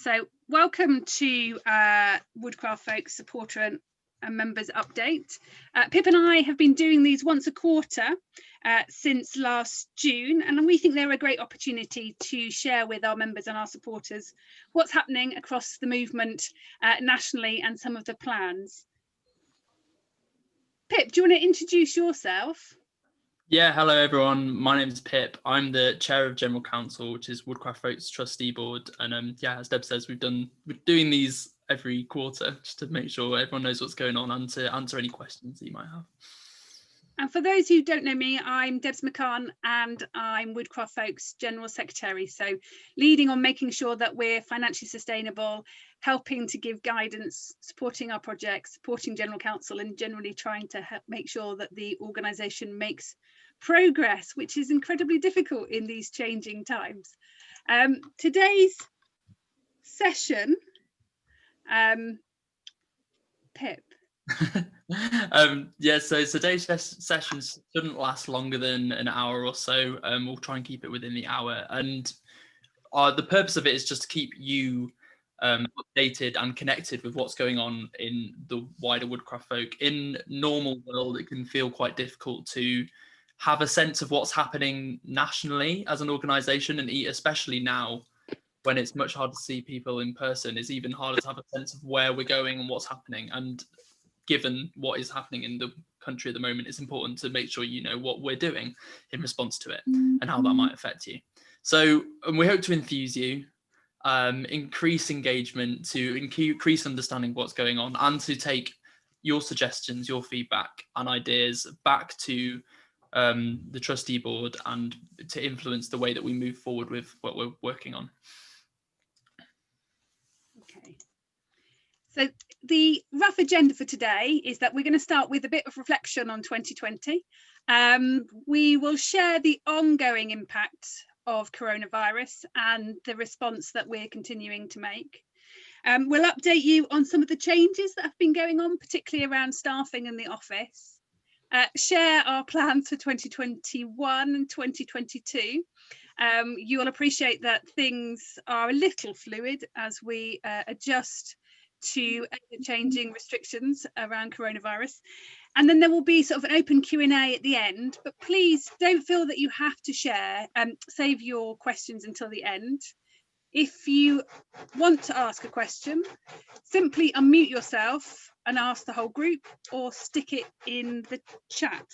So welcome to Woodcraft Folks supporter and members update. Pip and I have been doing these once a quarter since last June, and we think they're a great opportunity to share with our members and our supporters what's happening across the movement nationally and some of the plans. Pip, do you want to introduce yourself? Yeah, hello everyone. My name is Pip. I'm the chair of General Council, which is Woodcraft Folks Trustee Board. And yeah, as Deb says, we're doing these every quarter just to make sure everyone knows what's going on and to answer any questions that you might have. And for those who don't know me, I'm Debs McCann and I'm Woodcraft Folks General Secretary. So leading on making sure that we're financially sustainable, helping to give guidance, supporting our projects, supporting General Council, and generally trying to help make sure that the organisation makes progress, which is incredibly difficult in these changing times. Today's session, Pip. Yeah, so today's sessions shouldn't last longer than an hour or so. We'll try and keep it within the hour, and the purpose of it is just to keep you updated and connected with what's going on in the wider Woodcraft folk. In normal world, it can feel quite difficult to have a sense of what's happening nationally as an organisation, and especially now when it's much harder to see people in person, it's even harder to have a sense of where we're going and what's happening. And given what is happening in the country at the moment, it's important to make sure you know what we're doing in response to it and how that might affect you. So we hope to enthuse you, increase engagement, to increase understanding what's going on, and to take your suggestions, your feedback and ideas back to the trustee board and to influence the way that we move forward with what we're working on. Okay. So the rough agenda for today is that we're going to start with a bit of reflection on 2020. We will share the ongoing impact of coronavirus and the response that we're continuing to make. We'll update you on some of the changes that have been going on, particularly around staffing in the office. Share our plans for 2021 and 2022. You will appreciate that things are a little fluid as we adjust to changing restrictions around coronavirus, and then there will be sort of an open Q&A at the end, but please don't feel that you have to share and save your questions until the end. If you want to ask a question, simply unmute yourself and ask the whole group, or stick it in the chat.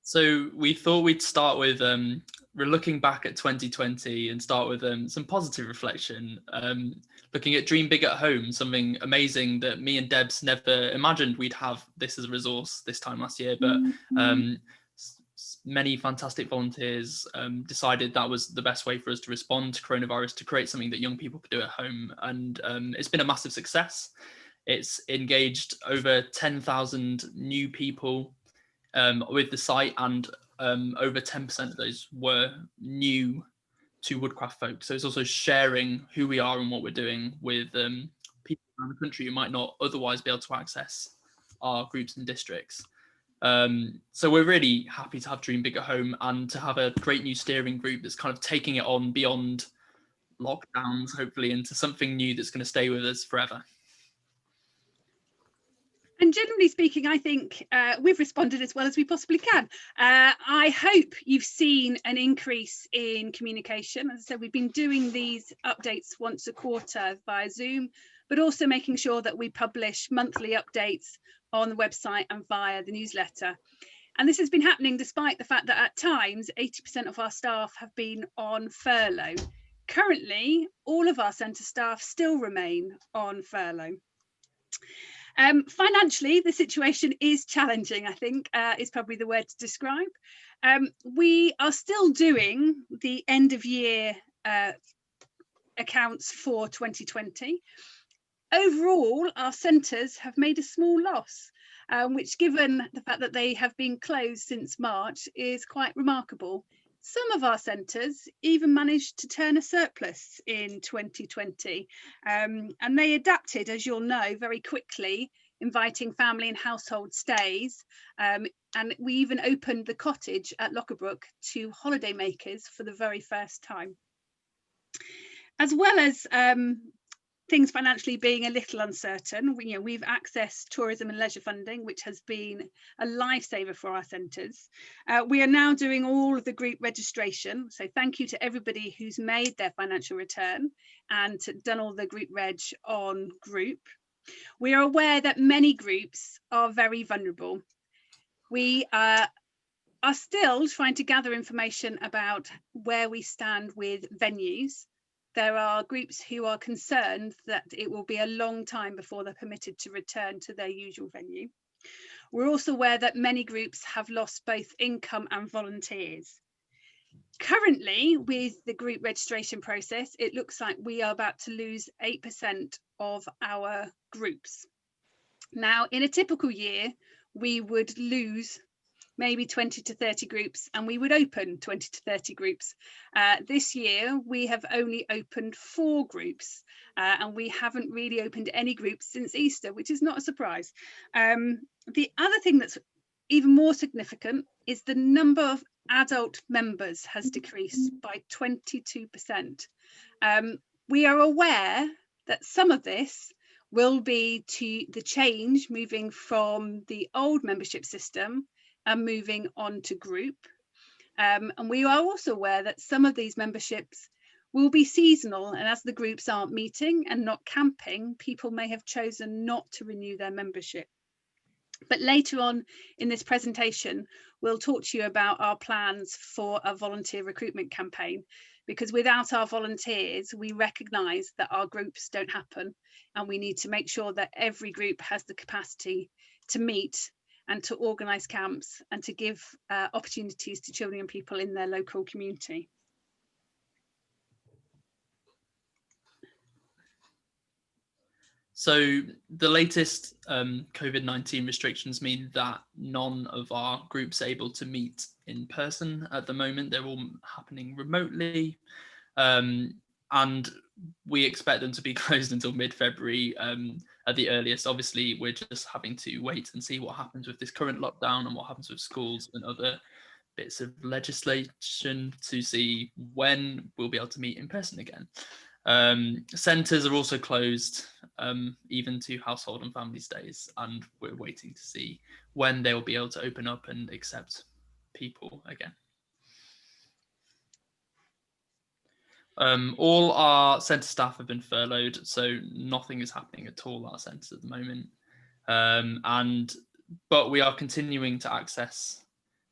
So we thought we'd start with we're looking back at 2020 and start with some positive reflection, looking at Dream Big at Home, something amazing that me and Debs never imagined we'd have this as a resource this time last year, but many fantastic volunteers decided that was the best way for us to respond to coronavirus, to create something that young people could do at home, and it's been a massive success. It's engaged over 10,000 new people with the site, and over 10% of those were new to Woodcraft folk. So it's also sharing who we are and what we're doing with people around the country who might not otherwise be able to access our groups and districts. So we're really happy to have Dream Big at Home and to have a great new steering group that's kind of taking it on beyond lockdowns, hopefully, into something new that's going to stay with us forever. And generally speaking, I think we've responded as well as we possibly can. I hope you've seen an increase in communication. As I said, we've been doing these updates once a quarter via Zoom, but also making sure that we publish monthly updates on the website and via the newsletter. And this has been happening despite the fact that at times 80% of our staff have been on furlough. Currently, all of our centre staff still remain on furlough. Financially, the situation is challenging, I think, is probably the word to describe. We are still doing the end of year accounts for 2020. Overall, our centres have made a small loss, which, given the fact that they have been closed since March, is quite remarkable. Some of our centres even managed to turn a surplus in 2020, and they adapted, as you'll know, very quickly, inviting family and household stays, and we even opened the cottage at Lockabrook to holiday makers for the very first time. As well as things financially being a little uncertain, we've accessed tourism and leisure funding, which has been a lifesaver for our centres. We are now doing all of the group registration. So thank you to everybody who's made their financial return and done all the group reg on group. We are aware that many groups are very vulnerable. We are still trying to gather information about where we stand with venues. There are groups who are concerned that it will be a long time before they're permitted to return to their usual venue. We're also aware that many groups have lost both income and volunteers. Currently, with the group registration process, it looks like we are about to lose 8% of our groups. Now, in a typical year, we would lose maybe 20 to 30 groups, and we would open 20 to 30 groups. This year, we have only opened 4 groups, and we haven't really opened any groups since Easter, which is not a surprise. The other thing that's even more significant is the number of adult members has decreased by 22%. We are aware that some of this will be to the change moving from the old membership system and moving on to group. And we are also aware that some of these memberships will be seasonal, and as the groups aren't meeting and not camping, people may have chosen not to renew their membership. But later on in this presentation, we'll talk to you about our plans for a volunteer recruitment campaign, because without our volunteers, we recognise that our groups don't happen, and we need to make sure that every group has the capacity to meet and to organise camps and to give opportunities to children and people in their local community. So the latest COVID-19 restrictions mean that none of our groups are able to meet in person at the moment. They're all happening remotely, and we expect them to be closed until mid-February at the earliest. Obviously, we're just having to wait and see what happens with this current lockdown and what happens with schools and other bits of legislation to see when we'll be able to meet in person again. Centres are also closed, even to household and families days, and we're waiting to see when they will be able to open up and accept people again. All our centre staff have been furloughed, so nothing is happening at all at our centres at the moment. But we are continuing to access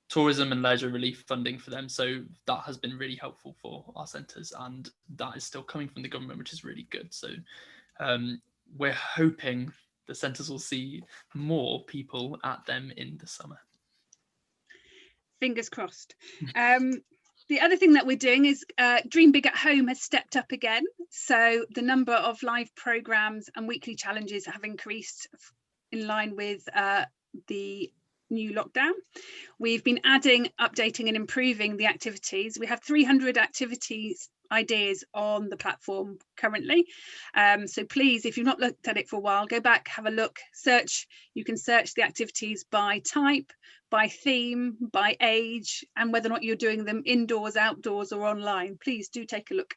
tourism and leisure relief funding for them, so that has been really helpful for our centres, and that is still coming from the government, which is really good. So we're hoping the centres will see more people at them in the summer. Fingers crossed. The other thing that we're doing is Dream Big at Home has stepped up again. So the number of live programmes and weekly challenges have increased in line with the new lockdown. We've been adding, updating and improving the activities. We have 300 activities ideas on the platform currently. So please, if you've not looked at it for a while, go back, have a look, search. You can search the activities by type, by theme, by age, and whether or not you're doing them indoors, outdoors or online. Please do take a look.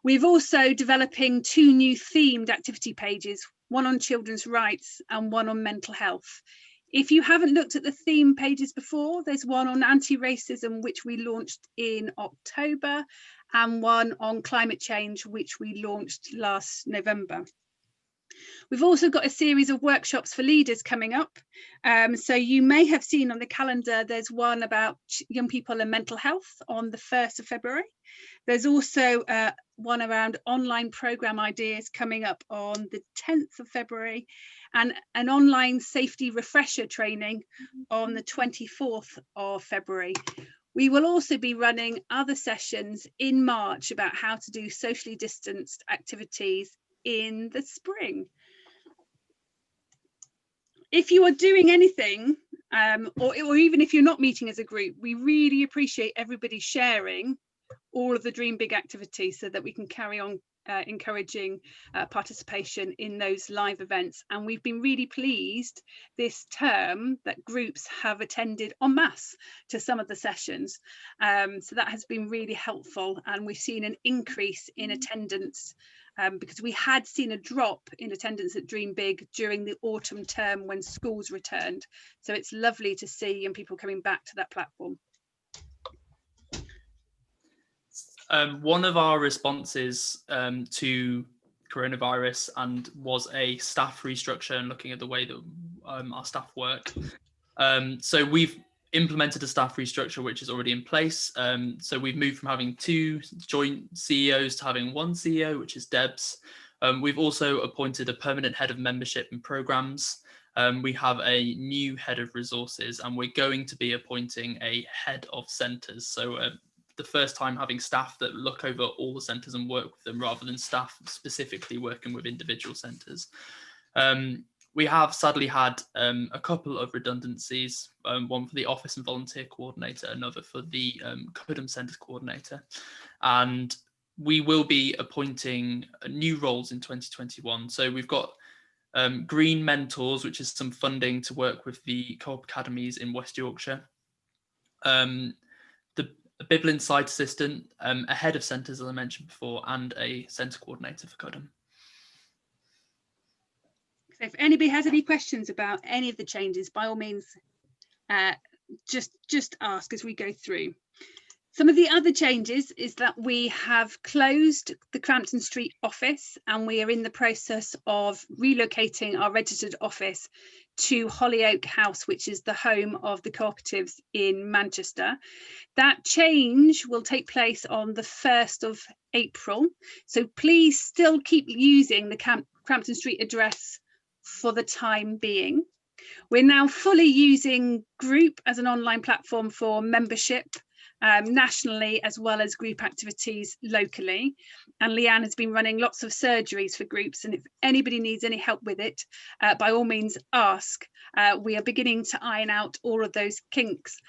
We've also developing 2 new themed activity pages, one on children's rights and one on mental health. If you haven't looked at the theme pages before, there's one on anti-racism, which we launched in October, and one on climate change, which we launched last November. We've also got a series of workshops for leaders coming up. So you may have seen on the calendar, there's one about young people and mental health on the 1st of February. There's also one around online programme ideas coming up on the 10th of February, and an online safety refresher training on the 24th of February. We will also be running other sessions in March about how to do socially distanced activities in the spring. If you are doing anything, or even if you're not meeting as a group, we really appreciate everybody sharing all of the Dream Big activities so that we can carry on encouraging participation in those live events. And we've been really pleased this term that groups have attended en masse to some of the sessions. So that has been really helpful, and we've seen an increase in attendance because we had seen a drop in attendance at Dream Big during the autumn term when schools returned. So it's lovely to see young people coming back to that platform. One of our responses to coronavirus and was a staff restructure and looking at the way that our staff work. So we've implemented a staff restructure which is already in place. So we've moved from having 2 joint CEOs to having 1 CEO, which is Debs. We've also appointed a permanent head of membership and programs. We have a new head of resources, and we're going to be appointing a head of centres. So the first time having staff that look over all the centres and work with them rather than staff specifically working with individual centres. We have sadly had a couple of redundancies, one for the office and volunteer coordinator, another for the Cudham Centres coordinator. And we will be appointing new roles in 2021. So we've got Green Mentors, which is some funding to work with the co-op academies in West Yorkshire. The Biblin site assistant, a head of centres, as I mentioned before, and a centre coordinator for Cudham. So if anybody has any questions about any of the changes, by all means, just ask as we go through. Some of the other changes is that we have closed the Crampton Street office, and we are in the process of relocating our registered office to Hollyoake House, which is the home of the cooperatives in Manchester. That change will take place on the 1st of April. So please still keep using the Crampton Street address for the time being. We're now fully using Group as an online platform for membership nationally, as well as group activities locally. And Leanne has been running lots of surgeries for groups, and if anybody needs any help with it, by all means ask. We are beginning to iron out all of those kinks.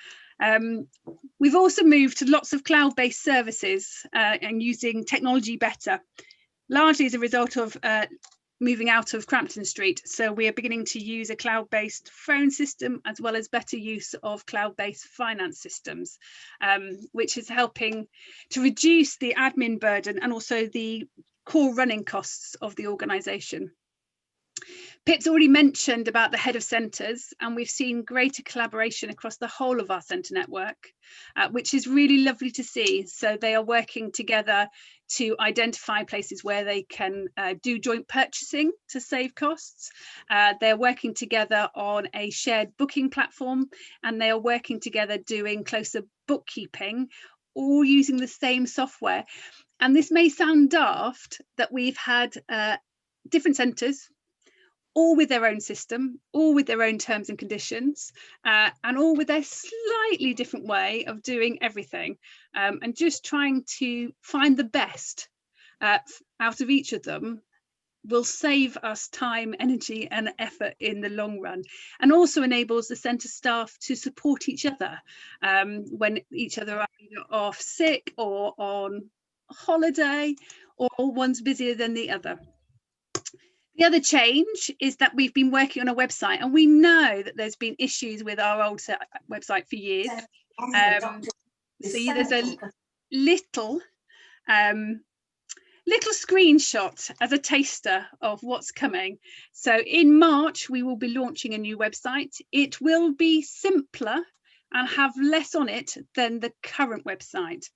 We've also moved to lots of cloud-based services and using technology better, largely as a result of moving out of Crampton Street. So we are beginning to use a cloud-based phone system, as well as better use of cloud-based finance systems, which is helping to reduce the admin burden and also the core running costs of the organisation. Pip's already mentioned about the head of centres, and we've seen greater collaboration across the whole of our centre network, which is really lovely to see. So they are working together to identify places where they can do joint purchasing to save costs. They're working together on a shared booking platform, and they are working together doing closer bookkeeping, all using the same software. And this may sound daft that we've had different centres, all with their own system, all with their own terms and conditions, and all with their slightly different way of doing everything, and just trying to find the best out of each of them will save us time, energy and effort in the long run, and also enables the centre staff to support each other when each other are either off sick or on holiday, or one's busier than the other. The other change is that we've been working on a website, and we know that there's been issues with our old website for years. So there's a little screenshot as a taster of what's coming. So in March, we will be launching a new website. It will be simpler and have less on it than the current website.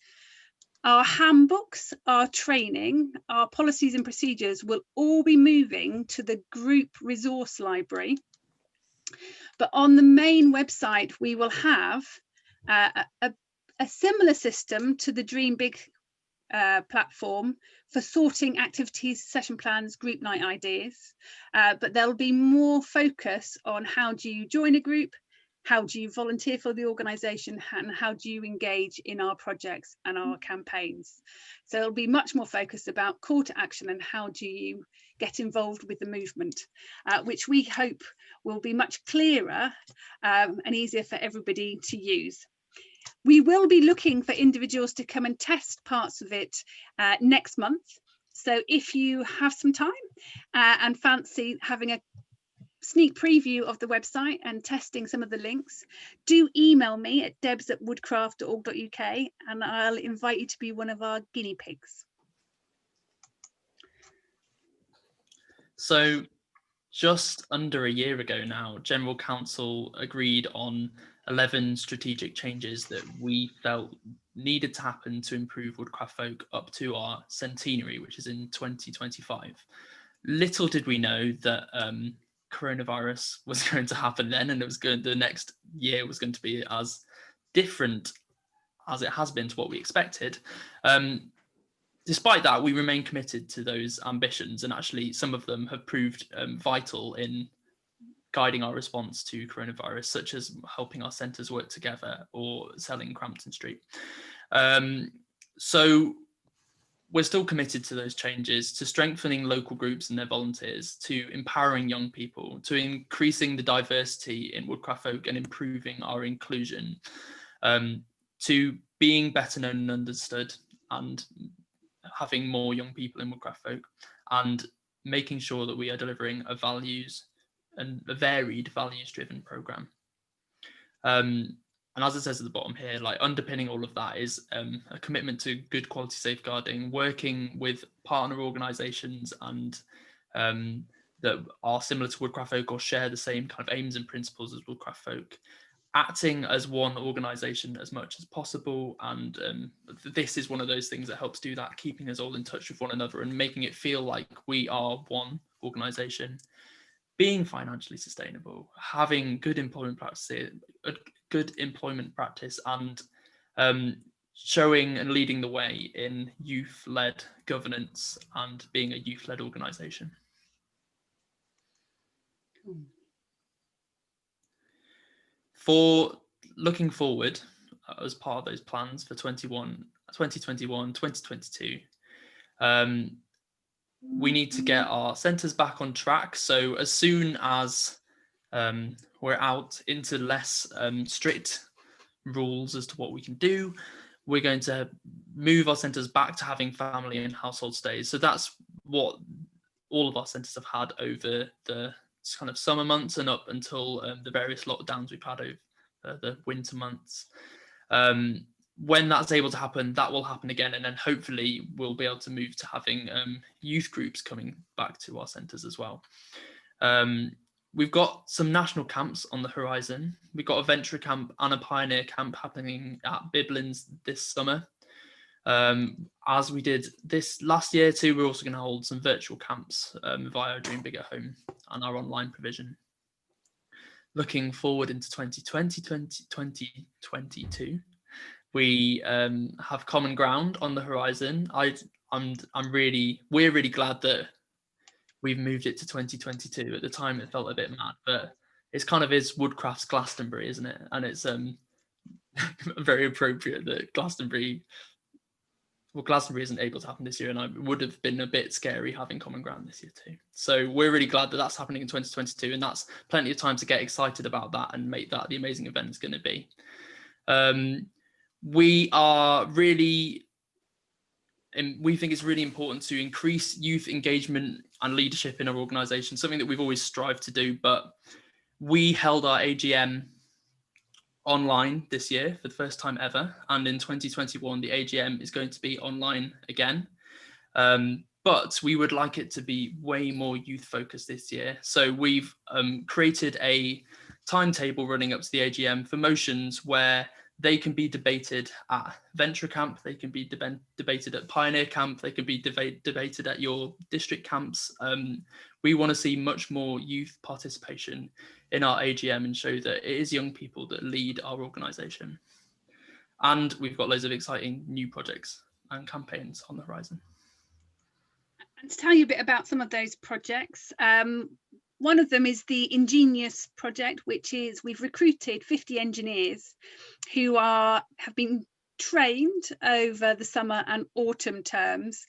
Our handbooks, our training, our policies and procedures will all be moving to the group resource library. But on the main website, we will have a similar system to the Dream Big platform for sorting activities, session plans, group night ideas. But there'll be more focus on how do you join a group, how do you volunteer for the organisation, and how do you engage in our projects and our campaigns. So it'll be much more focused about call to action and how do you get involved with the movement, which we hope will be much clearer and easier for everybody to use. We will be looking for individuals to come and test parts of it next month. So if you have some time and fancy having a sneak preview of the website and testing some of the links, do email me at debs@woodcraft.org.uk and I'll invite you to be one of our guinea pigs. So just under a year ago now, General Council agreed on 11 strategic changes that we felt needed to happen to improve Woodcraft Folk up to our centenary, which is in 2025. Little did we know that coronavirus was going to happen then, and the next year was going to be as different as it has been to what we expected. Despite that, we remain committed to those ambitions, and actually some of them have proved vital in guiding our response to coronavirus, such as helping our centres work together or selling Crampton Street. So we're still committed to those changes, to strengthening local groups and their volunteers, to empowering young people, to increasing the diversity in Woodcraft Folk and improving our inclusion, to being better known and understood and having more young people in Woodcraft Folk, and making sure that we are delivering a varied values-driven programme. And as it says at the bottom here, like underpinning all of that is a commitment to good quality safeguarding, working with partner organisations and that are similar to Woodcraft Folk or share the same kind of aims and principles as Woodcraft Folk, acting as one organisation as much as possible. And this is one of those things that helps do that, keeping us all in touch with one another and making it feel like we are one organisation. Being financially sustainable, having good employment practice, and showing and leading the way in youth-led governance and being a youth-led organisation. For looking forward, as part of those plans for 2021, 2022, we need to get our centres back on track. So as soon as we're out into less strict rules as to what we can do, we're going to move our centres back to having family and household stays. So that's what all of our centres have had over the kind of summer months and up until the various lockdowns we've had over the winter months. When that's able to happen, that will happen again, and then hopefully we'll be able to move to having youth groups coming back to our centres as well. We've got some national camps on the horizon. We've got a venture camp and a pioneer camp happening at Biblin's this summer. As we did this last year too, we're also going to hold some virtual camps via Dream Big at Home and our online provision. Looking forward into 2022, we have Common Ground on the horizon. We're really glad that we've moved it to 2022. At the time, it felt a bit mad, but it's kind of is Woodcraft's Glastonbury, isn't it? And it's very appropriate that Glastonbury isn't able to happen this year, and it would have been a bit scary having Common Ground this year too. So we're really glad that that's happening in 2022, and that's plenty of time to get excited about that and make that the amazing event it's going to be. We think it's really important to increase youth engagement and leadership in our organisation, something that we've always strived to do, but we held our AGM online this year for the first time ever, and in 2021 the AGM is going to be online again, but we would like it to be way more youth focused this year. So we've created a timetable running up to the AGM for motions where they can be debated at Venture Camp, they can be debated at Pioneer Camp, they can be debated at your district camps. We want to see much more youth participation in our AGM and show that it is young people that lead our organisation. And we've got loads of exciting new projects and campaigns on the horizon. And to tell you a bit about some of those projects, one of them is the Ingenious project, which is we've recruited 50 engineers who have been trained over the summer and autumn terms,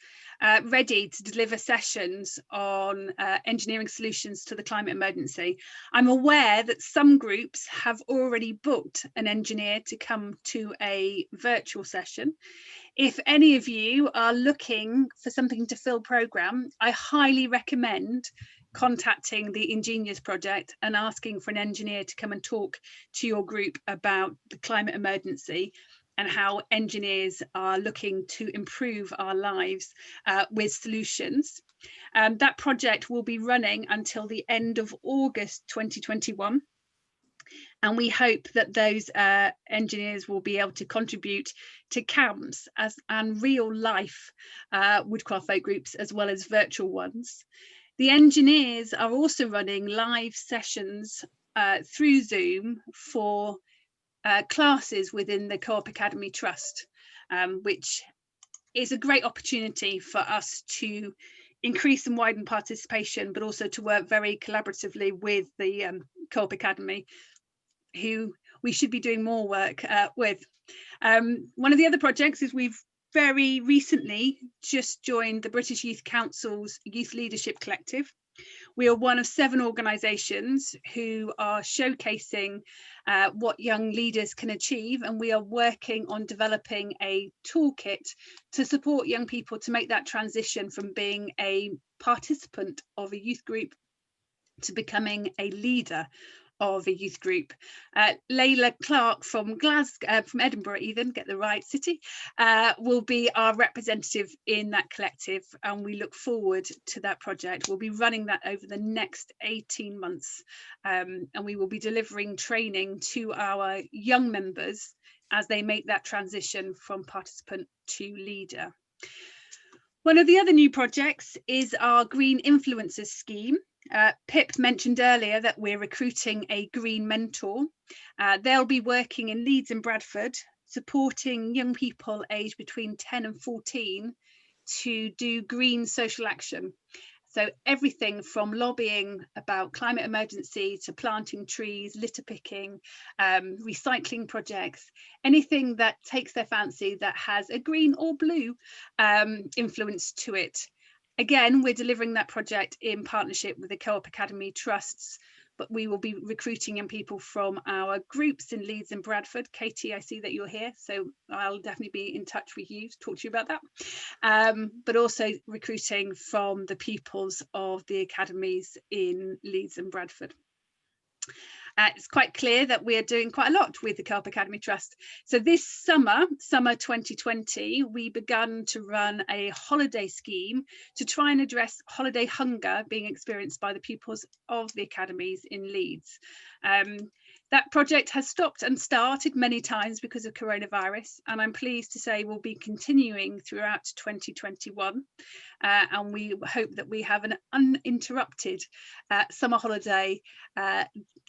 ready to deliver sessions on engineering solutions to the climate emergency. I'm aware that some groups have already booked an engineer to come to a virtual session. If any of you are looking for something to fill programme, I highly recommend contacting the Ingenious project and asking for an engineer to come and talk to your group about the climate emergency and how engineers are looking to improve our lives with solutions. That project will be running until the end of August 2021. And we hope that those engineers will be able to contribute to camps and real life woodcraft folk groups, as well as virtual ones. The engineers are also running live sessions through Zoom for classes within the Co-op Academy Trust, which is a great opportunity for us to increase and widen participation, but also to work very collaboratively with the Co-op Academy, who we should be doing more work with. One of the other projects is we've very recently just joined the British Youth Council's Youth Leadership Collective. We are one of 7 organisations who are showcasing what young leaders can achieve, and we are working on developing a toolkit to support young people to make that transition from being a participant of a youth group to becoming a leader of a youth group. Layla Clark from Edinburgh, even get the right city, will be our representative in that collective, and we look forward to that project. We'll be running that over the next 18 months, and we will be delivering training to our young members as they make that transition from participant to leader. One of the other new projects is our Green Influencers scheme. Pip mentioned earlier that we're recruiting a green mentor. They'll be working in Leeds and Bradford, supporting young people aged between 10 and 14 to do green social action. So everything from lobbying about climate emergency to planting trees, litter picking, recycling projects, anything that takes their fancy that has a green or blue influence to it. Again, we're delivering that project in partnership with the Co-op Academy Trusts, but we will be recruiting young people from our groups in Leeds and Bradford. Katie, I see that you're here, so I'll definitely be in touch with you to talk to you about that. But also recruiting from the pupils of the academies in Leeds and Bradford. It's quite clear that we are doing quite a lot with the Co-op Academy Trust. So this summer 2020, we began to run a holiday scheme to try and address holiday hunger being experienced by the pupils of the academies in Leeds. That project has stopped and started many times because of coronavirus, and I'm pleased to say we'll be continuing throughout 2021. And we hope that we have an uninterrupted summer holiday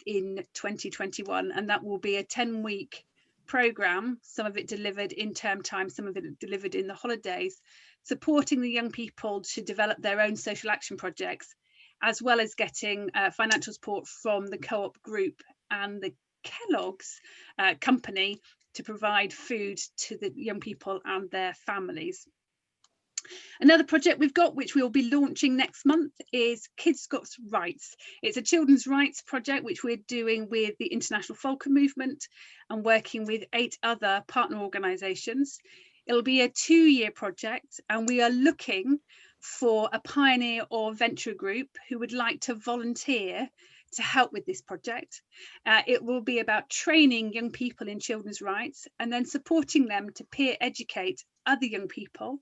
in 2021, and that will be a 10-week programme, some of it delivered in term time, some of it delivered in the holidays, supporting the young people to develop their own social action projects, as well as getting financial support from the Co-op group and the Kellogg's company to provide food to the young people and their families. Another project we've got, which we'll be launching next month, is Kids Got Rights. It's a children's rights project which we're doing with the International Falcon Movement and working with 8 other partner organisations. It'll be a 2-year project, and we are looking for a pioneer or venture group who would like to volunteer to help with this project. It will be about training young people in children's rights and then supporting them to peer educate other young people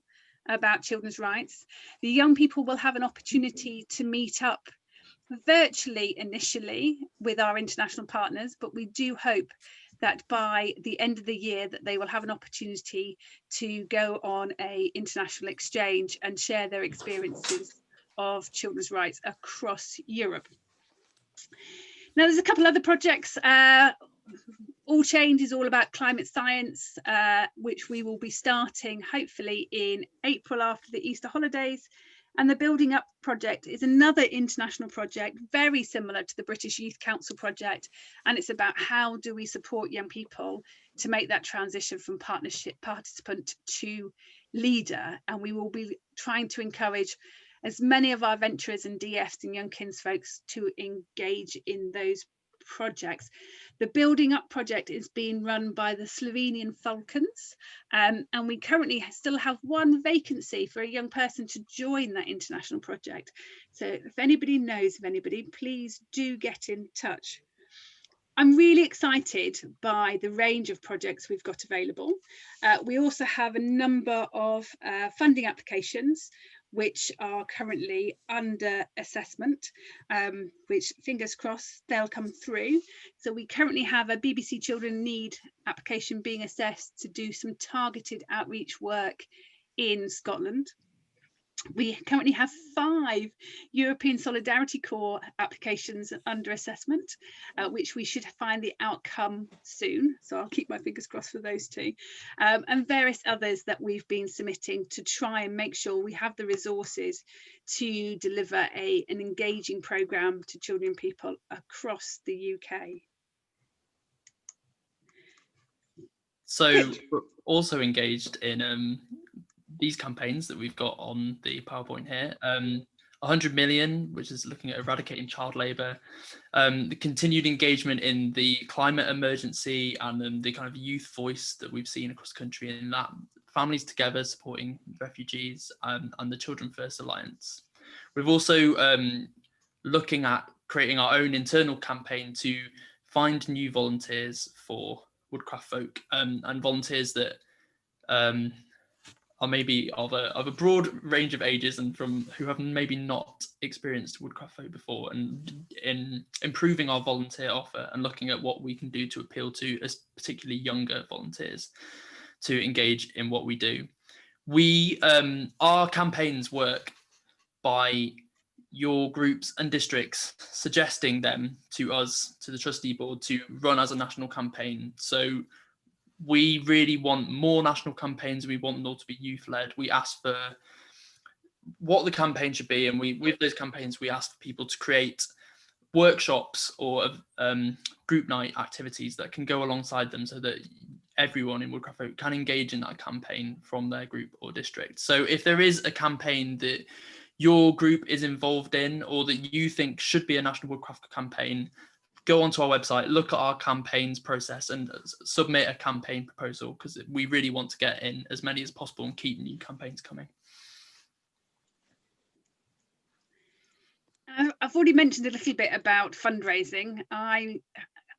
about children's rights. The young people will have an opportunity to meet up virtually initially with our international partners, but we do hope that by the end of the year that they will have an opportunity to go on an international exchange and share their experiences of children's rights across Europe. Now, there's a couple other projects. All Change is all about climate science, which we will be starting hopefully in April after the Easter holidays. And the Building Up project is another international project, very similar to the British Youth Council project. And it's about how do we support young people to make that transition from partnership participant to leader. And we will be trying to encourage as many of our venturers and DFs and young kinsfolks to engage in those projects. The Building Up project is being run by the Slovenian Falcons, and we currently still have one vacancy for a young person to join that international project. So if anybody knows of anybody, please do get in touch. I'm really excited by the range of projects we've got available. We also have a number of funding applications which are currently under assessment, which fingers crossed they'll come through. So we currently have a BBC Children in Need application being assessed to do some targeted outreach work in Scotland. We currently have 5 European Solidarity Corps applications under assessment, which we should find the outcome soon. So I'll keep my fingers crossed for those 2, and various others that we've been submitting to try and make sure we have the resources to deliver an engaging programme to children and people across the UK. So we're also engaged in these campaigns that we've got on the PowerPoint here. 100 million, which is looking at eradicating child labour, the continued engagement in the climate emergency, and the kind of youth voice that we've seen across the country in that, Families Together supporting refugees, and the Children First Alliance. We've also looking at creating our own internal campaign to find new volunteers for Woodcraft Folk, and volunteers that are maybe of a broad range of ages and from who have maybe not experienced Woodcraft Folk before, and in improving our volunteer offer and looking at what we can do to appeal to particularly younger volunteers to engage in what we do. We our campaigns work by your groups and districts suggesting them to us, to the trustee board, to run as a national campaign. So we really want more national campaigns. We want them all to be youth-led. We ask for what the campaign should be, and with those campaigns we ask people to create workshops or group night activities that can go alongside them, so that everyone in Woodcraft Folk can engage in that campaign from their group or district. So if there is a campaign that your group is involved in, or that you think should be a national Woodcraft campaign, go onto our website, look at our campaigns process and submit a campaign proposal, because we really want to get in as many as possible and keep new campaigns coming. I've already mentioned a little bit about fundraising. I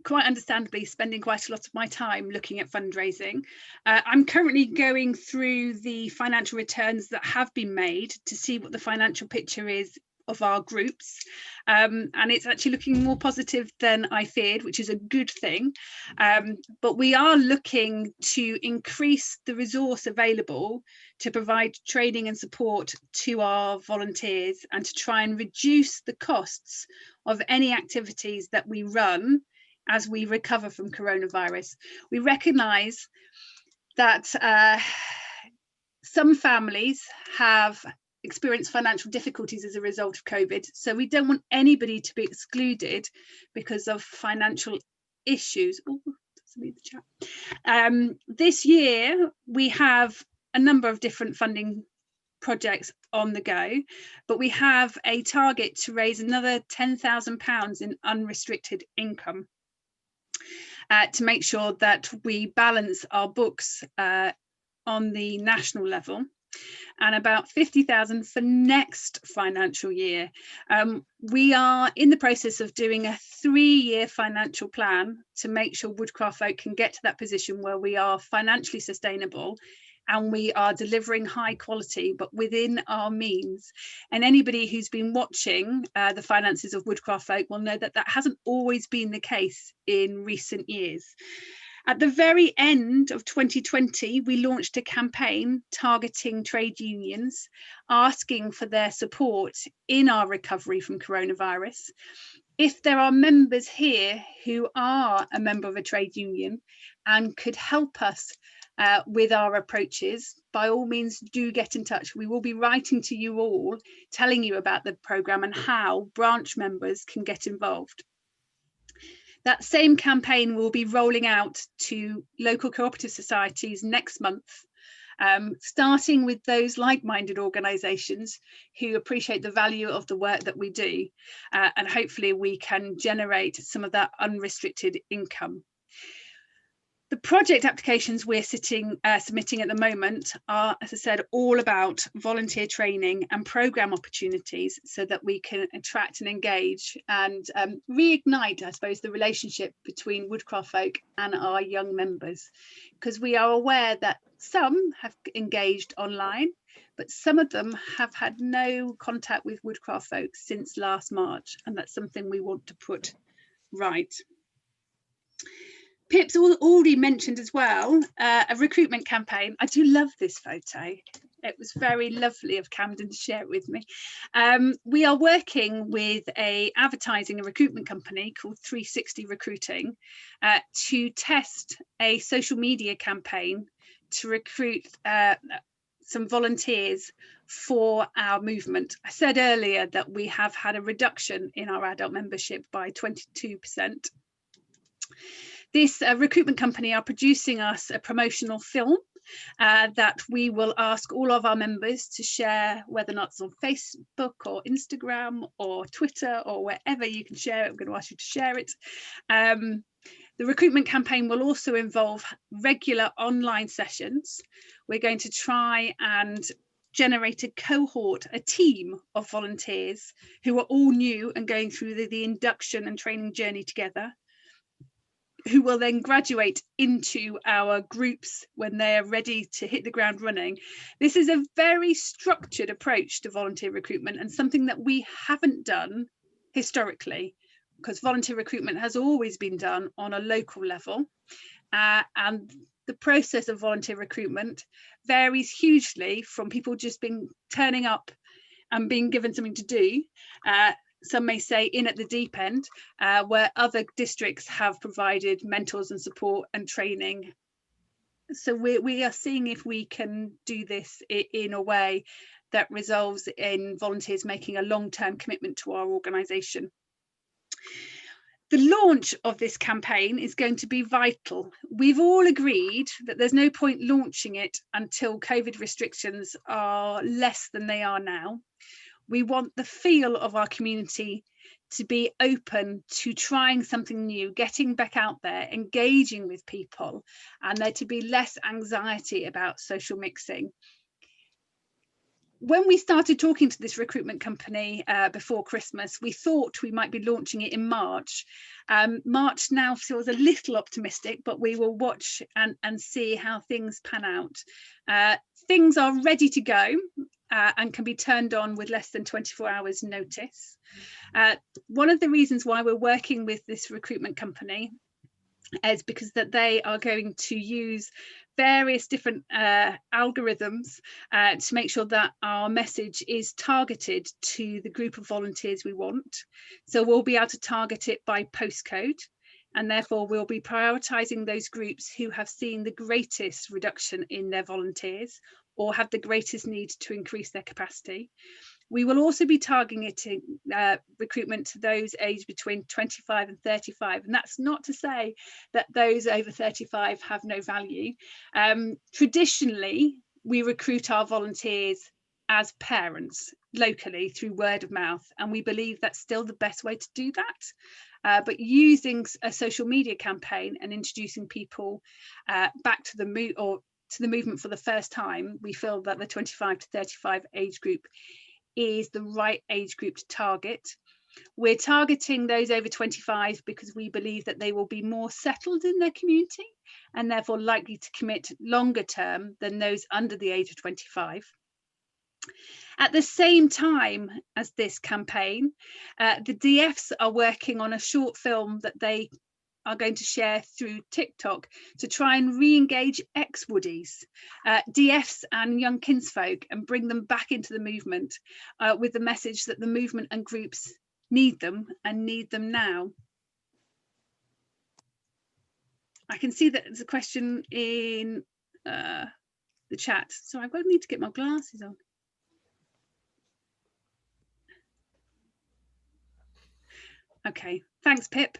quite understandably spending quite a lot of my time looking at fundraising. I'm currently going through the financial returns that have been made to see what the financial picture is of our groups, and it's actually looking more positive than I feared, which is a good thing, but we are looking to increase the resource available to provide training and support to our volunteers, and to try and reduce the costs of any activities that we run as we recover from coronavirus. We recognise that some families have experienced financial difficulties as a result of COVID, so we don't want anybody to be excluded because of financial issues. Oh, leave the chat. This year we have a number of different funding projects on the go, but we have a target to raise another £10,000 in unrestricted income to make sure that we balance our books on the national level, and about 50,000 for next financial year. We are in the process of doing a 3-year financial plan to make sure Woodcraft Folk can get to that position where we are financially sustainable and we are delivering high quality, but within our means. And anybody who's been watching the finances of Woodcraft Folk will know that that hasn't always been the case in recent years. At the very end of 2020, we launched a campaign targeting trade unions, asking for their support in our recovery from coronavirus. If there are members here who are a member of a trade union and could help us with our approaches, by all means do get in touch. We will be writing to you all, telling you about the programme and how branch members can get involved. That same campaign will be rolling out to local cooperative societies next month, starting with those like-minded organisations who appreciate the value of the work that we do, and hopefully we can generate some of that unrestricted income. The project applications we're submitting at the moment are, as I said, all about volunteer training and programme opportunities so that we can attract and engage and reignite, I suppose, the relationship between Woodcraft Folk and our young members, because we are aware that some have engaged online, but some of them have had no contact with Woodcraft Folk since last March, and that's something we want to put right. Pip's already mentioned as well a recruitment campaign. I do love this photo. It was very lovely of Camden to share it with me. We are working with a advertising and recruitment company called 360 Recruiting to test a social media campaign to recruit some volunteers for our movement. I said earlier that we have had a reduction in our adult membership by 22%. This recruitment company are producing us a promotional film that we will ask all of our members to share, whether or not it's on Facebook or Instagram or Twitter or wherever you can share it. I'm going to ask you to share it. The recruitment campaign will also involve regular online sessions. We're going to try and generate a cohort, a team of volunteers who are all new and going through the induction and training journey together, who will then graduate into our groups when they are ready to hit the ground running. This is a very structured approach to volunteer recruitment and something that we haven't done historically, because volunteer recruitment has always been done on a local level. And the process of volunteer recruitment varies hugely from people just turning up and being given something to do. Some may say in at the deep end, where other districts have provided mentors and support and training. So we are seeing if we can do this in a way that resolves in volunteers making a long-term commitment to our organisation. The launch of this campaign is going to be vital. We've all agreed that there's no point launching it until COVID restrictions are less than they are now. We want the feel of our community to be open to trying something new, getting back out there, engaging with people, and there to be less anxiety about social mixing. When we started talking to this recruitment company before Christmas, we thought we might be launching it in March. March now feels a little optimistic, but we will watch and see how things pan out. Things are ready to go and can be turned on with less than 24 hours notice. One of the reasons why we're working with this recruitment company is because that they are going to use various different algorithms to make sure that our message is targeted to the group of volunteers we want. So we'll be able to target it by postcode, and therefore we'll be prioritising those groups who have seen the greatest reduction in their volunteers or have the greatest need to increase their capacity. We will also be targeting recruitment to those aged between 25 and 35. And that's not to say that those over 35 have no value. Traditionally, we recruit our volunteers as parents locally through word of mouth. And we believe that's still the best way to do that. But using a social media campaign and introducing people back to the movement for the first time, we feel that the 25 to 35 age group is the right age group to target. We're targeting those over 25 because we believe that they will be more settled in their community and therefore likely to commit longer term than those under the age of 25. At the same time as this campaign, the DFs are working on a short film that they are going to share through TikTok to try and re-engage ex-Woodies, DFs and young kinsfolk, and bring them back into the movement with the message that the movement and groups need them and need them now. I can see that there's a question in the chat. So I'm going to need to get my glasses on. Okay, thanks, Pip.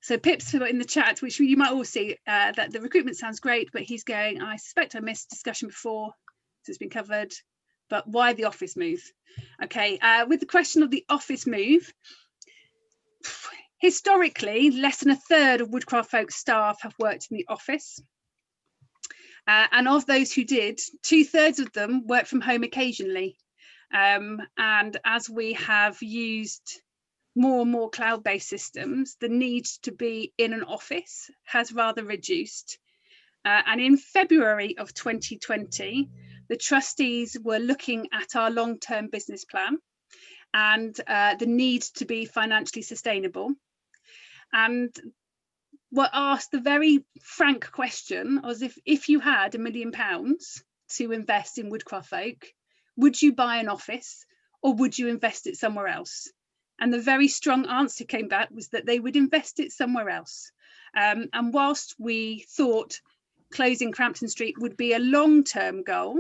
So Pip's put in the chat, which you might all see, that the recruitment sounds great, but he's going, I suspect I missed discussion before, so it's been covered, but why the office move? Okay, with the question of the office move, historically, less than a third of Woodcraft Folk staff have worked in the office. And of those who did, 2/3 of them work from home occasionally. And as we have used more and more cloud-based systems, the need to be in an office has rather reduced. And in February of 2020, the trustees were looking at our long-term business plan and the need to be financially sustainable. And were asked the very frank question as if you had £1 million to invest in Woodcraft Folk, would you buy an office or would you invest it somewhere else? And the very strong answer came back was that they would invest it somewhere else. And whilst we thought closing Crampton Street would be a long-term goal,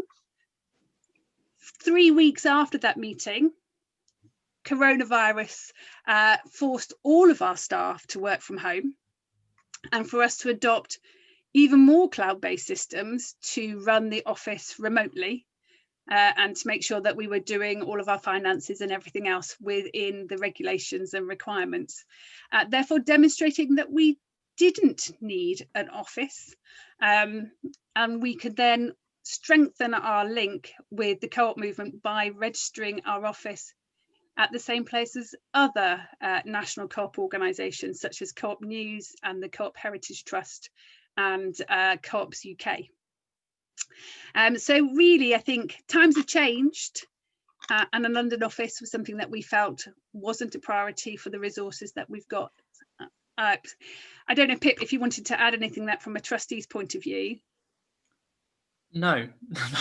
3 weeks after that meeting, coronavirus forced all of our staff to work from home, and for us to adopt even more cloud-based systems to run the office remotely. And to make sure that we were doing all of our finances and everything else within the regulations and requirements, therefore demonstrating that we didn't need an office, and we could then strengthen our link with the co-op movement by registering our office at the same place as other national co-op organisations such as Co-op News and the Co-op Heritage Trust and Co-ops UK. So really, I think times have changed, and a London office was something that we felt wasn't a priority for the resources that we've got. I don't know, Pip, if you wanted to add anything that from a trustee's point of view. No,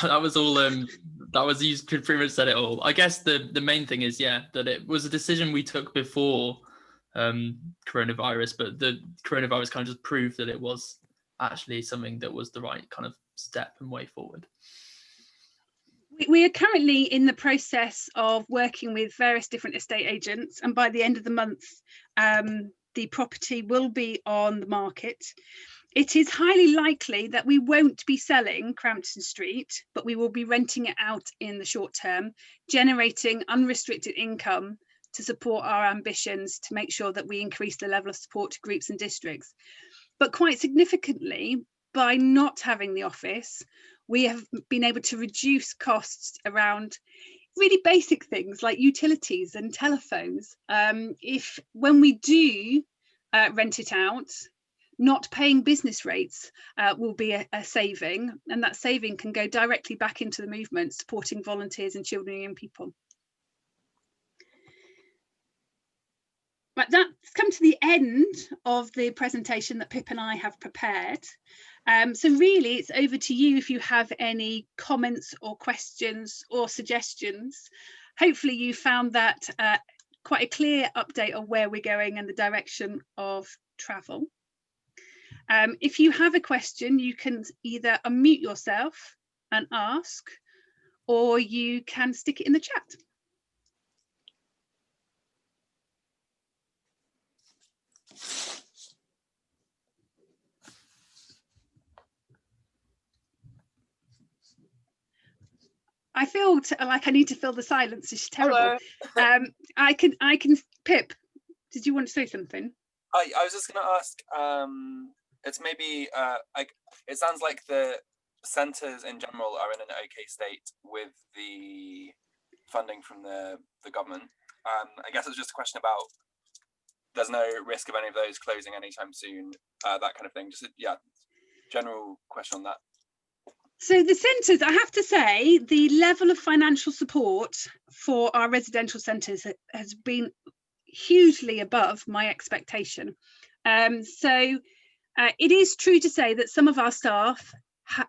that was all. That was, you pretty much said it all. I guess the main thing is, yeah, that it was a decision we took before coronavirus, but the coronavirus kind of just proved that it was actually something that was the right kind of step and way forward. We are currently in the process of working with various different estate agents, and by the end of the month, the property will be on the market. It is highly likely that we won't be selling Crampton Street, but we will be renting it out in the short term, generating unrestricted income to support our ambitions to make sure that we increase the level of support to groups and districts. But quite significantly, by not having the office, we have been able to reduce costs around really basic things like utilities and telephones. When we do rent it out, not paying business rates will be a saving, and that saving can go directly back into the movement, supporting volunteers and children and young people. But that's come to the end of the presentation that Pip and I have prepared. So really, it's over to you if you have any comments or questions or suggestions. Hopefully you found that quite a clear update of where we're going and the direction of travel. If you have a question, you can either unmute yourself and ask, or you can stick it in the chat. I feel like I need to fill the silence. It's terrible. I can. Pip, did you want to say something? I was just going to ask. It's maybe it sounds like the centres in general are in an okay state with the funding from the government. I guess it was just a question about there's no risk of any of those closing anytime soon, that kind of thing. Just general question on that. So the centres, I have to say, the level of financial support for our residential centres has been hugely above my expectation. It is true to say that some of our staff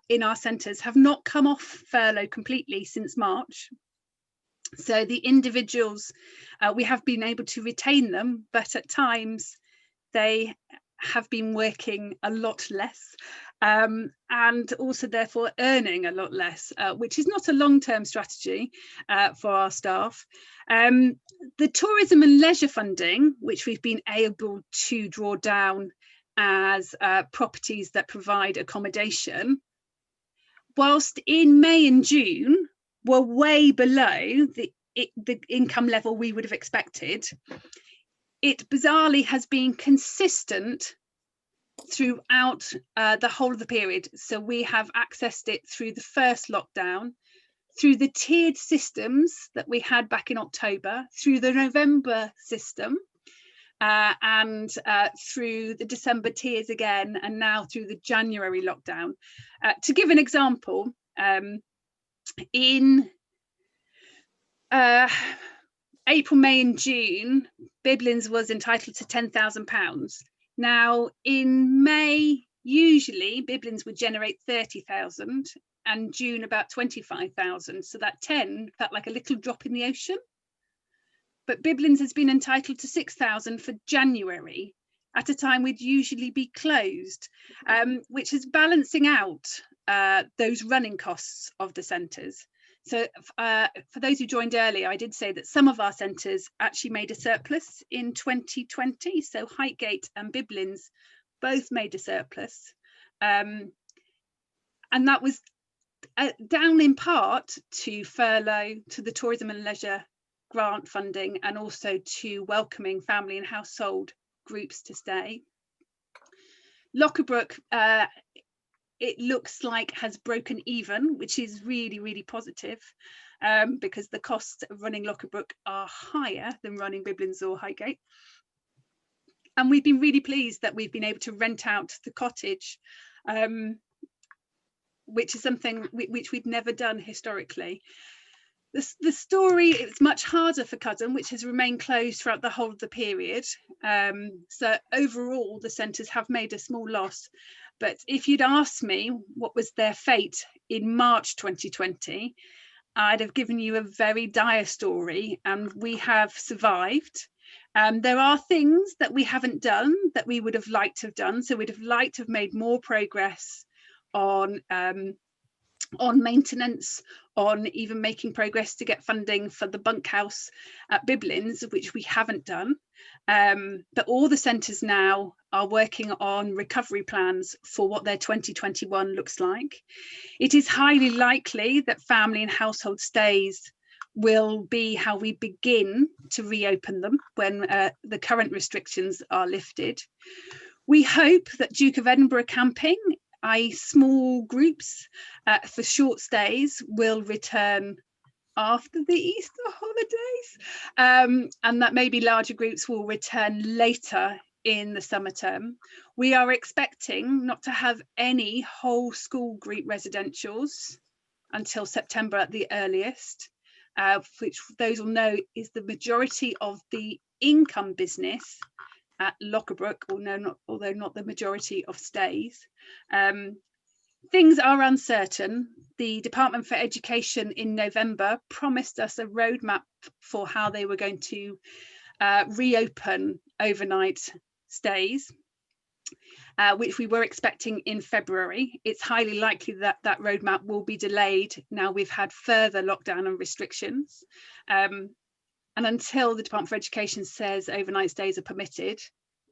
in our centres have not come off furlough completely since March. So the individuals, we have been able to retain them, but at times they have been working a lot less. and also therefore earning a lot less, which is not a long-term strategy for our staff. The tourism and leisure funding, which we've been able to draw down as properties that provide accommodation, whilst in May and June were way below the income level we would have expected, it bizarrely has been consistent throughout the whole of the period. So we have accessed it through the first lockdown, through the tiered systems that we had back in October, through the November system, and through the December tiers again, and now through the January lockdown. To give an example, in April, May and June, Biblins was entitled to £10,000. Now in May, usually Biblins would generate 30,000 and June about 25,000. So that 10 felt like a little drop in the ocean. But Biblins has been entitled to 6,000 for January at a time we'd usually be closed, which is balancing out those running costs of the centres. So for those who joined earlier, I did say that some of our centres actually made a surplus in 2020. So Highgate and Biblins both made a surplus. And that was down in part to furlough, to the tourism and leisure grant funding, and also to welcoming family and household groups to stay. Lockabrook, it looks like has broken even, which is really, really positive, because the costs of running Lockabrook are higher than running Biblins or Highgate. And we've been really pleased that we've been able to rent out the cottage, which is something which we've never done historically. The story, it's much harder for Cuddon, which has remained closed throughout the whole of the period. So overall, the centres have made a small loss. But if you'd asked me what was their fate in March 2020, I'd have given you a very dire story, and we have survived. There are things that we haven't done that we would have liked to have done. So we'd have liked to have made more progress on maintenance, on even making progress to get funding for the bunkhouse at Biblins, which we haven't done. But all the centres now are working on recovery plans for what their 2021 looks like. It is highly likely that family and household stays will be how we begin to reopen them when the current restrictions are lifted. We hope that Duke of Edinburgh camping, i.e. small groups for short stays, will return after the Easter holidays, and that maybe larger groups will return later in the summer term. We are expecting not to have any whole school group residentials until September at the earliest, which those will know is the majority of the income business at Lockabrook, although not the majority of stays. Things are uncertain. The Department for Education in November promised us a roadmap for how they were going to reopen overnight stays, which we were expecting in February. It's highly likely that that roadmap will be delayed now we've had further lockdown and restrictions. And until the Department for Education says overnight stays are permitted,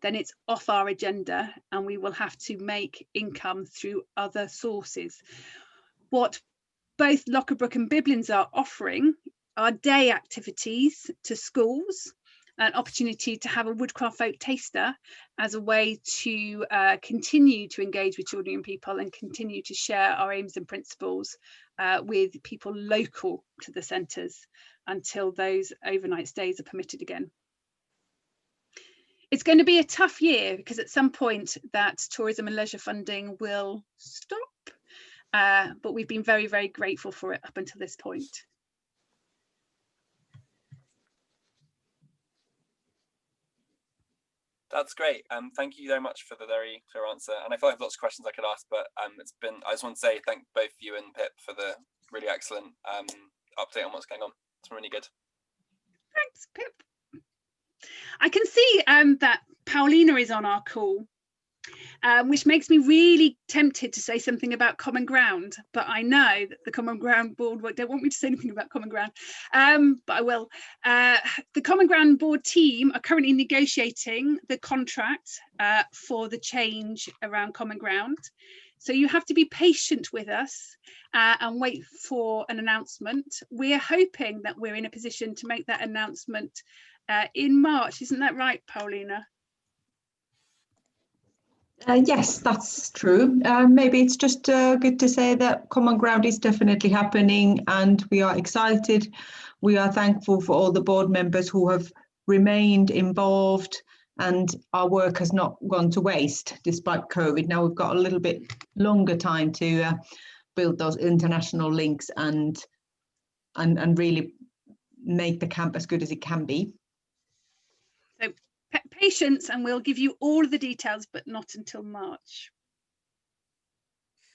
then it's off our agenda and we will have to make income through other sources. What both Lockabrook and Biblins are offering are day activities to schools, an opportunity to have a woodcraft folk taster as a way to continue to engage with children and people and continue to share our aims and principles with people local to the centres until those overnight stays are permitted again. It's going to be a tough year because at some point that tourism and leisure funding will stop, but we've been very, very grateful for it up until this point. That's great. Thank you very much for the very clear answer. And I feel like I have lots of questions I could ask, but I just want to say thank both you and Pip for the really excellent update on what's going on. It's really good. Thanks, Pip. I can see that Paulina is on our call. which makes me really tempted to say something about Common Ground, but I know that the Common Ground board don't want me to say anything about Common Ground, but I will. The Common Ground board team are currently negotiating the contract for the change around Common Ground. So you have to be patient with us and wait for an announcement. We're hoping that we're in a position to make that announcement in March. Isn't that right, Paulina? Yes, that's true. Maybe it's just good to say that Common Ground is definitely happening and we are excited. We are thankful for all the board members who have remained involved and our work has not gone to waste despite COVID. Now we've got a little bit longer time to build those international links and really make the camp as good as it can be. So patience, and we'll give you all of the details, but not until March.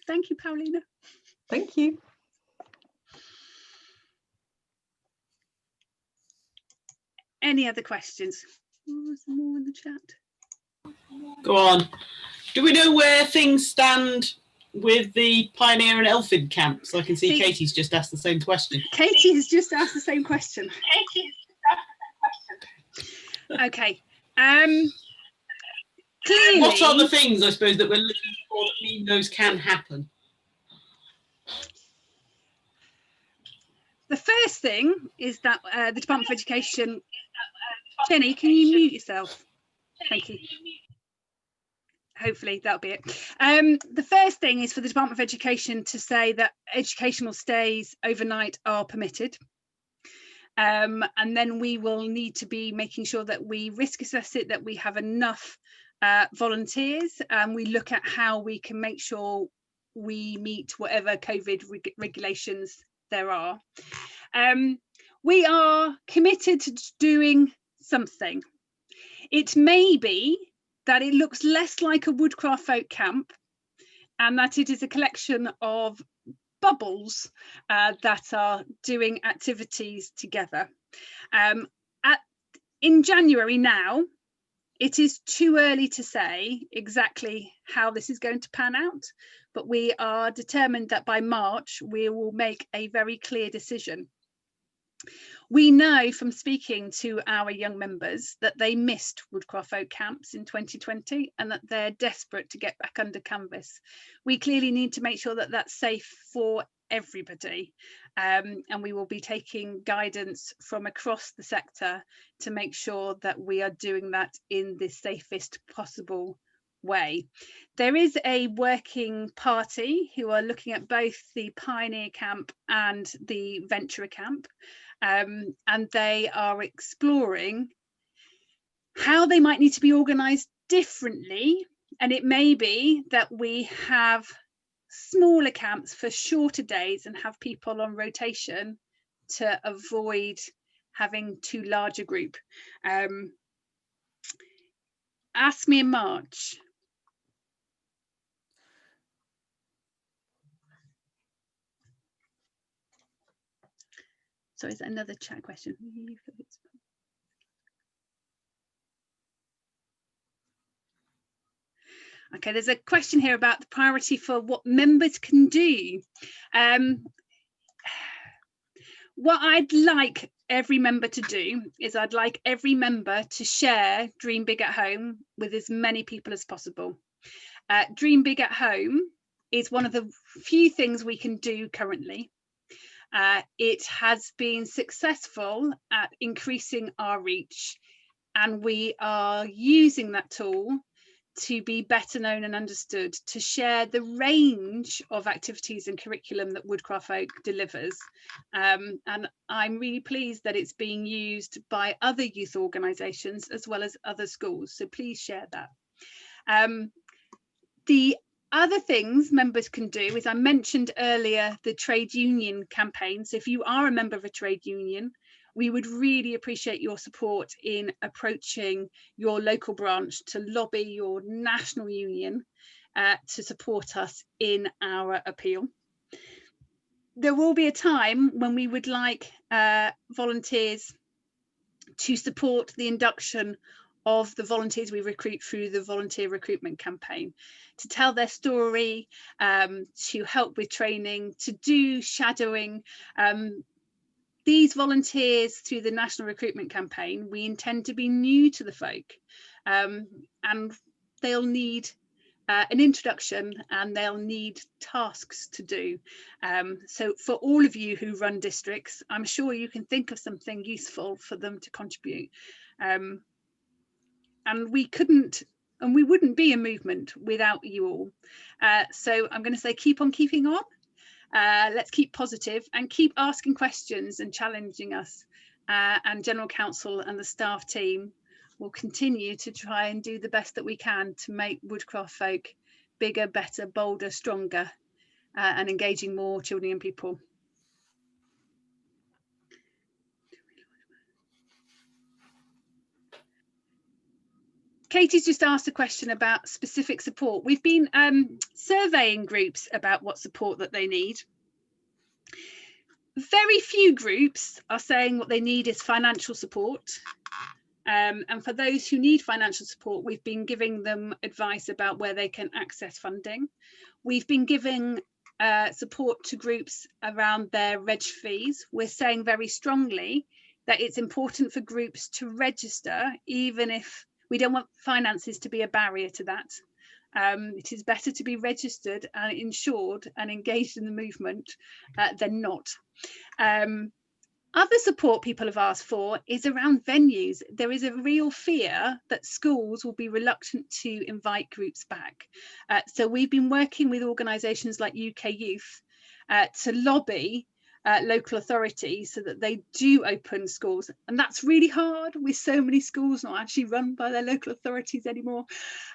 Thank you, Paulina. Thank you. Any other questions? Oh, there's more in the chat. Go on. Do we know where things stand with the Pioneer and Elfin camps? I can see Katie's just asked the same question. Katie has just asked the same question. Okay. Clearly, what are the things, I suppose, that we're looking for that mean those can happen? The first thing is that the Department of Education. Jenny, can you mute yourself? Thank you. Hopefully that'll be it. The first thing is for the Department of Education to say that educational stays overnight are permitted. And then we will need to be making sure that we risk assess it, that we have enough volunteers, and we look at how we can make sure we meet whatever COVID regulations there are. We are committed to doing something. It may be that it looks less like a Woodcraft Folk camp and that it is a collection of bubbles that are doing activities together. In January now, it is too early to say exactly how this is going to pan out, but we are determined that by March we will make a very clear decision. We know from speaking to our young members that they missed Woodcraft Folk camps in 2020 and that they're desperate to get back under canvas. We clearly need to make sure that that's safe for everybody, and we will be taking guidance from across the sector to make sure that we are doing that in the safest possible way. There is a working party who are looking at both the Pioneer camp and the Venturer camp, and they are exploring how they might need to be organised differently. And it may be that we have smaller camps for shorter days and have people on rotation to avoid having too large a group. Ask me in March. So is that another chat question? Okay, there's a question here about the priority for what members can do. What I'd like every member to do is I'd like every member to share Dream Big at Home with as many people as possible. Dream Big at Home is one of the few things we can do currently. It has been successful at increasing our reach, and we are using that tool to be better known and understood, to share the range of activities and curriculum that Woodcraft Folk delivers. And I'm really pleased that it's being used by other youth organisations as well as other schools, so please share that. The other things members can do is, I mentioned earlier, the trade union campaign. So if you are a member of a trade union, we would really appreciate your support in approaching your local branch to lobby your national union to support us in our appeal. There will be a time when we would like volunteers to support the induction of the volunteers we recruit through the volunteer recruitment campaign, to tell their story, to help with training, to do shadowing. These volunteers through the national recruitment campaign, we intend to be new to the folk, and they'll need an introduction, and they'll need tasks to do. So for all of you who run districts, I'm sure you can think of something useful for them to contribute. And we wouldn't be a movement without you all. So I'm going to say keep on keeping on. Let's keep positive and keep asking questions and challenging us. And General Council and the staff team will continue to try and do the best that we can to make Woodcroft Folk bigger, better, bolder, stronger, and engaging more children and people. Katie's just asked a question about specific support. We've been surveying groups about what support that they need. Very few groups are saying what they need is financial support. And for those who need financial support, we've been giving them advice about where they can access funding. We've been giving support to groups around their reg fees. We're saying very strongly that it's important for groups to register, even if we don't want finances to be a barrier to that. It is better to be registered and insured and engaged in the movement than not. Other support people have asked for is around venues. There is a real fear that schools will be reluctant to invite groups back. So we've been working with organisations like UK Youth to lobby local authorities so that they do open schools. And that's really hard with so many schools not actually run by their local authorities anymore.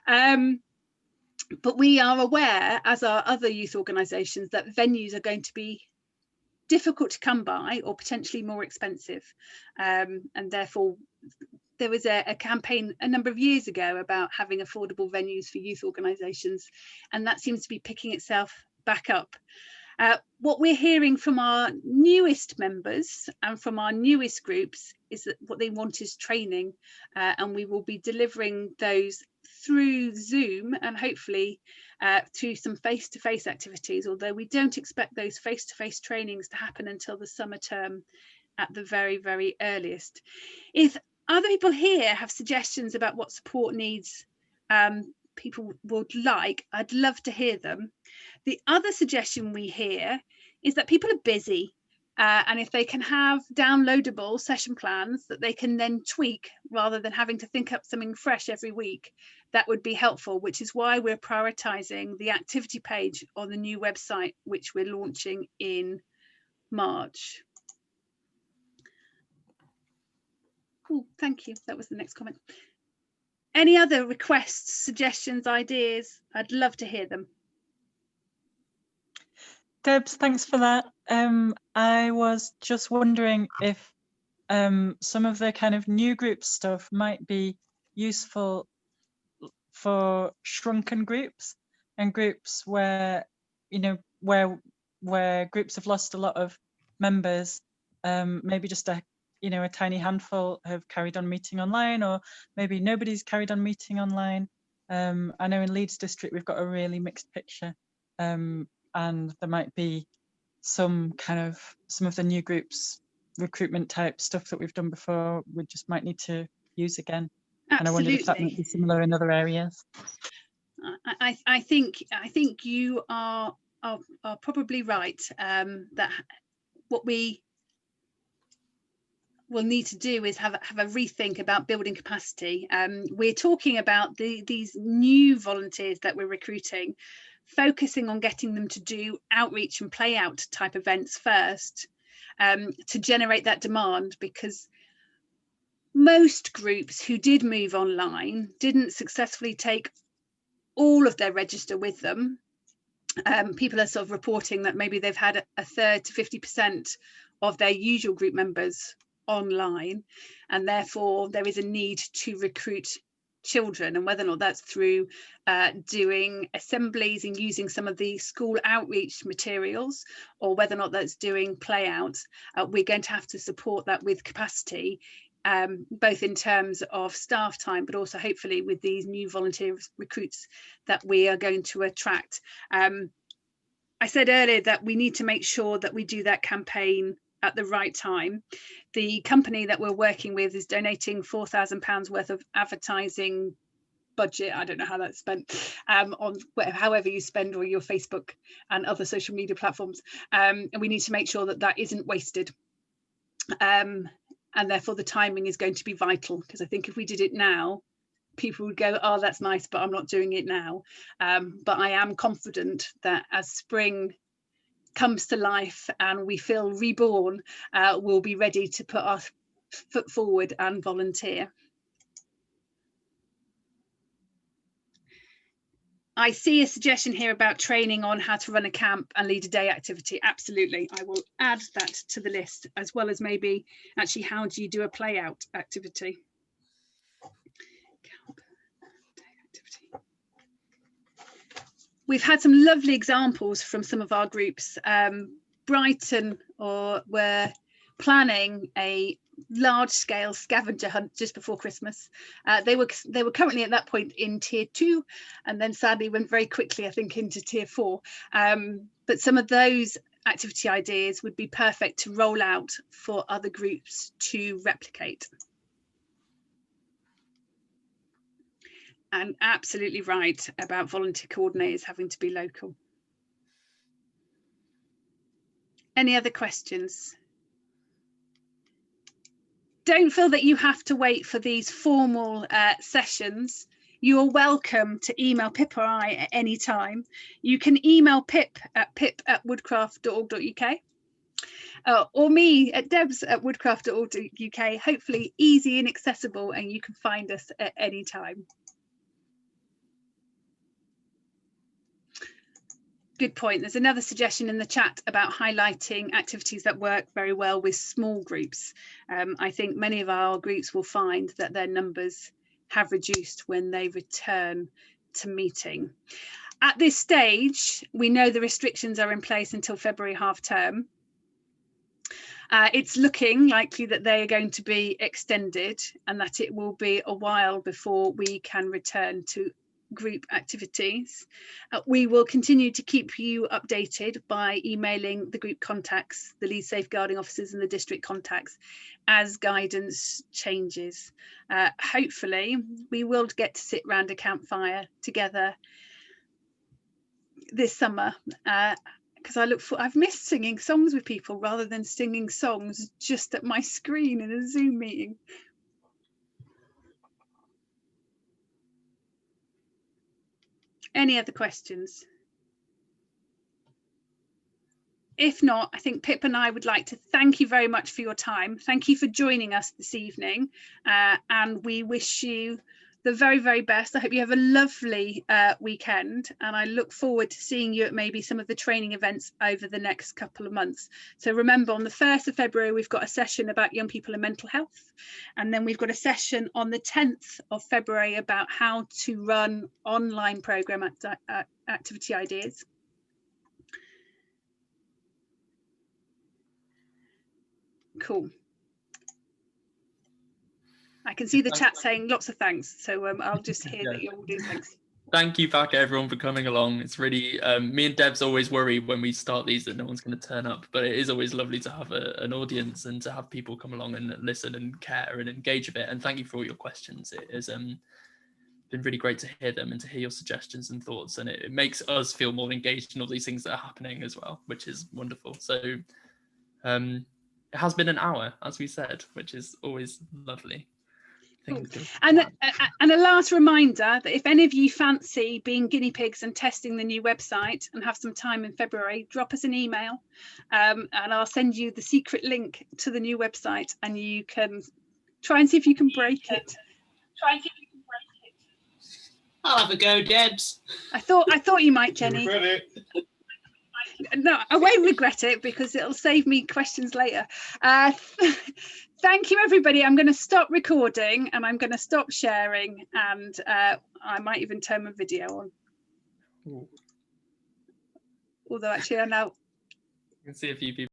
But we are aware, as are other youth organisations, that venues are going to be difficult to come by or potentially more expensive, and therefore there was a campaign a number of years ago about having affordable venues for youth organisations, and that seems to be picking itself back up. What we're hearing from our newest members and from our newest groups is that what they want is training, and we will be delivering those through Zoom and hopefully through some face-to-face activities, although we don't expect those face-to-face trainings to happen until the summer term at the very, very earliest. If other people here have suggestions about what support needs people would like, I'd love to hear them. The other suggestion we hear is that people are busy, and if they can have downloadable session plans that they can then tweak rather than having to think up something fresh every week, that would be helpful, which is why we're prioritising the activity page on the new website, which we're launching in March. Oh, thank you. That was the next comment. Any other requests, suggestions, ideas? I'd love to hear them. Debs, thanks for that. I was just wondering if some of the kind of new group stuff might be useful for shrunken groups and groups where, you know, where groups have lost a lot of members. Maybe just a tiny handful have carried on meeting online, or maybe nobody's carried on meeting online. I know in Leeds district we've got a really mixed picture, and there might be some of the new groups recruitment type stuff that we've done before we just might need to use again. Absolutely. And I wondered if that might be similar in other areas. I think you are probably right, that what we will need to do is have a rethink about building capacity. We're talking about these new volunteers that we're recruiting, focusing on getting them to do outreach and play out type events first, to generate that demand, because most groups who did move online didn't successfully take all of their register with them. People are sort of reporting that maybe they've had a third to 50% of their usual group members online, and therefore there is a need to recruit children, and whether or not that's through doing assemblies and using some of the school outreach materials, or whether or not that's doing play out, we're going to have to support that with capacity both in terms of staff time, but also hopefully with these new volunteer recruits that we are going to attract. I said earlier that we need to make sure that we do that campaign at the right time. The company that we're working with is donating £4,000 worth of advertising budget. I don't know how that's spent on however you spend all your Facebook and other social media platforms, and we need to make sure that that isn't wasted, and therefore the timing is going to be vital, because I think if we did it now, people would go, oh, that's nice, but I'm not doing it now. But I am confident that as spring comes to life and we feel reborn, we'll be ready to put our foot forward and volunteer. I see a suggestion here about training on how to run a camp and lead a day activity. Absolutely, I will add that to the list, as well as maybe actually how do you do a play out activity. We've had some lovely examples from some of our groups. Brighton were planning a large-scale scavenger hunt just before Christmas. They were currently at that point in tier 2, and then sadly went very quickly, I think, into tier 4. But some of those activity ideas would be perfect to roll out for other groups to replicate. And absolutely right about volunteer coordinators having to be local. Any other questions? Don't feel that you have to wait for these formal sessions. You are welcome to email Pip or I at any time. You can email Pip at pip@woodcraft.org.uk. Or me at debs@woodcraft.org.uk. Hopefully easy and accessible, and you can find us at any time. Good point. There's another suggestion in the chat about highlighting activities that work very well with small groups. I think many of our groups will find that their numbers have reduced when they return to meeting. At this stage, we know the restrictions are in place until February half term. It's looking likely that they are going to be extended, and that it will be a while before we can return to group activities. We will continue to keep you updated by emailing the group contacts, the lead safeguarding officers and the district contacts as guidance changes. Hopefully we will get to sit round a campfire together this summer, because I've missed singing songs with people rather than singing songs just at my screen in a Zoom meeting. Any other questions? If not, I think Pip and I would like to thank you very much for your time. Thank you for joining us this evening, and we wish you the very, very best. I hope you have a lovely weekend, and I look forward to seeing you at maybe some of the training events over the next couple of months. So remember, on the 1st of February, we've got a session about young people and mental health. And then we've got a session on the 10th of February about how to run online program activity ideas. Cool. I can see the chat saying lots of thanks, so I'll just hear that you're all doing thanks. Thank you back everyone for coming along. It's really, me and Debs always worry when we start these that no one's going to turn up, but it is always lovely to have an audience and to have people come along and listen and care and engage a bit. And thank you for all your questions. It has been really great to hear them and to hear your suggestions and thoughts, and it makes us feel more engaged in all these things that are happening as well, which is wonderful. So it has been an hour, as we said, which is always lovely. And a last reminder that if any of you fancy being guinea pigs and testing the new website and have some time in February, drop us an email, and I'll send you the secret link to the new website, and you can try and see if you can break it. I'll have a go, Debs. I thought you might, Jenny. No, I won't regret it because it'll save me questions later. Thank you, everybody. I'm going to stop recording and I'm going to stop sharing, and I might even turn my video on. Ooh. Although actually I know. You can see a few people.